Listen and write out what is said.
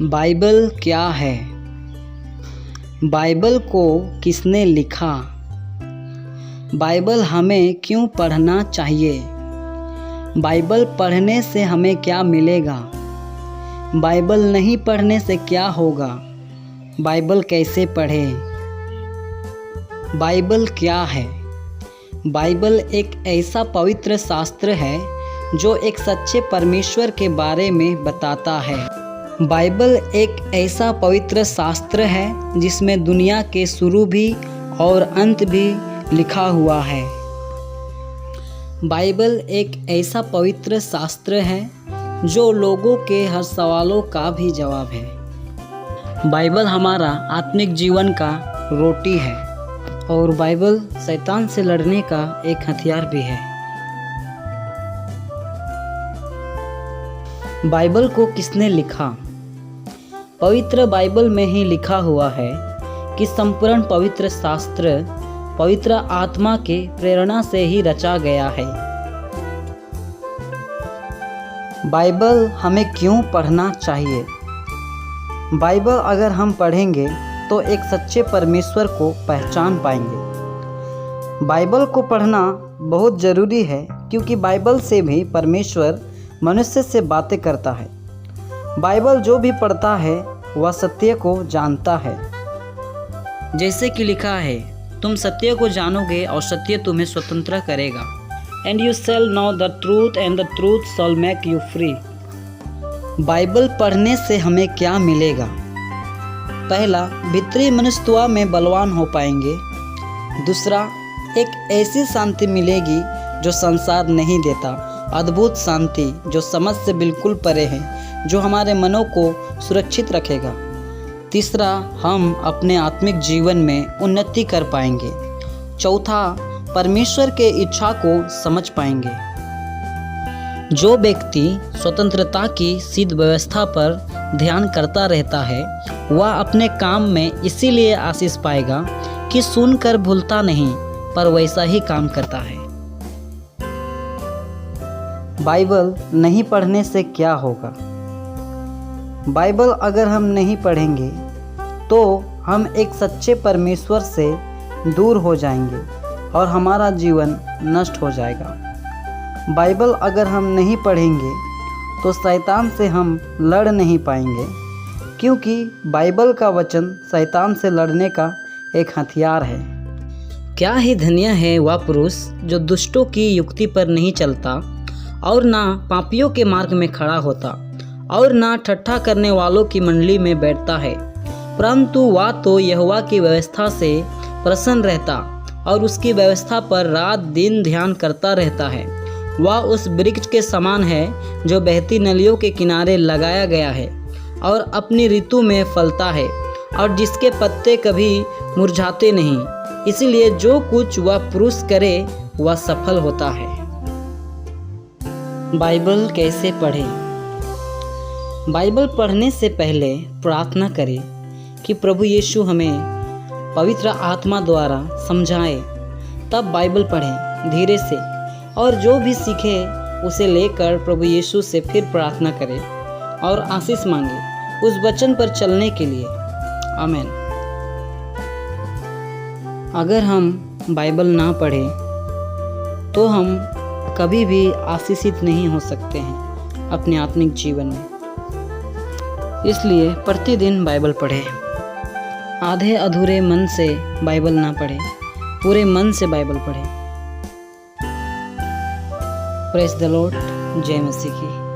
Bible क्या है? Bible को किसने लिखा? बाइबल हमें क्यों पढ़ना चाहिए? बाइबल पढ़ने से हमें क्या मिलेगा? बाइबल नहीं पढ़ने से क्या होगा? बाइबल कैसे पढ़ें? बाइबल क्या है? बाइबल एक ऐसा पवित्र शास्त्र है जो एक सच्चे परमेश्वर के बारे में बताता है। बाइबल एक ऐसा पवित्र शास्त्र है जिसमें दुनिया के शुरू भी और अंत भी लिखा हुआ है। बाइबल एक ऐसा पवित्र शास्त्र है जो लोगों के हर सवालों का भी जवाब है। बाइबल हमारा आत्मिक जीवन का रोटी है और बाइबल शैतान से लड़ने का एक हथियार भी है। बाइबल को किसने लिखा? पवित्र बाइबल में ही लिखा हुआ है कि संपूर्ण पवित्र शास्त्र पवित्र आत्मा के प्रेरणा से ही रचा गया है। बाइबल हमें क्यों पढ़ना चाहिए? बाइबल अगर हम पढ़ेंगे तो एक सच्चे परमेश्वर को पहचान पाएंगे। बाइबल को पढ़ना बहुत ज़रूरी है क्योंकि बाइबल से भी परमेश्वर मनुष्य से बातें करता है। बाइबल जो भी पढ़ता है वह सत्य को जानता है। जैसे कि लिखा है, तुम सत्य को जानोगे और सत्य तुम्हें स्वतंत्र करेगा। And you shall know the truth and the truth shell make you free. Bible पढ़ने से हमें क्या मिलेगा? पहला, भीतरी मनुष्यत्व में बलवान हो पाएंगे। दूसरा, एक ऐसी शांति मिलेगी जो संसार नहीं देता, अद्भुत शांति जो समझ से बिल्कुल परे है, जो हमारे मनों को सुरक्षित रखेगा। तीसरा, हम अपने आत्मिक जीवन में उन्नति कर पाएंगे। चौथा, परमेश्वर के इच्छा को समझ पाएंगे। जो व्यक्ति स्वतंत्रता की सिद्ध व्यवस्था पर ध्यान करता रहता है वह अपने काम में इसीलिए आशीष पाएगा कि सुनकर भूलता नहीं पर वैसा ही काम करता है। बाइबल नहीं पढ़ने से क्या होगा? बाइबल अगर हम नहीं पढ़ेंगे तो हम एक सच्चे परमेश्वर से दूर हो जाएंगे और हमारा जीवन नष्ट हो जाएगा। बाइबल अगर हम नहीं पढ़ेंगे तो शैतान से हम लड़ नहीं पाएंगे क्योंकि बाइबल का वचन शैतान से लड़ने का एक हथियार है। क्या ही धन्य है वह पुरुष जो दुष्टों की युक्ति पर नहीं चलता और ना पापियों के मार्ग में खड़ा होता और ना ठट्ठा करने वालों की मंडली में बैठता है, परंतु वह तो यहोवा की व्यवस्था से प्रसन्न रहता और उसकी व्यवस्था पर रात दिन ध्यान करता रहता है। वह उस वृक्ष के समान है जो बहती नलियों के किनारे लगाया गया है और अपनी ऋतु में फलता है और जिसके पत्ते कभी मुरझाते नहीं। इसलिए जो कुछ वह पुरुष करे वह सफल होता है। बाइबल कैसे पढ़ें? बाइबल पढ़ने से पहले प्रार्थना करें कि प्रभु यीशु हमें पवित्र आत्मा द्वारा समझाए, तब बाइबल पढ़ें धीरे से और जो भी सीखे उसे लेकर प्रभु यीशु से फिर प्रार्थना करें और आशीष मांगे उस वचन पर चलने के लिए। आमीन। अगर हम बाइबल ना पढ़ें तो हम कभी भी आशीषित नहीं हो सकते हैं अपने आत्मिक जीवन में। इसलिए प्रतिदिन बाइबल पढ़ें। आधे अधूरे मन से बाइबल ना पढ़ें, पूरे मन से बाइबल पढ़ें। Praise the Lord. जय मसीह की।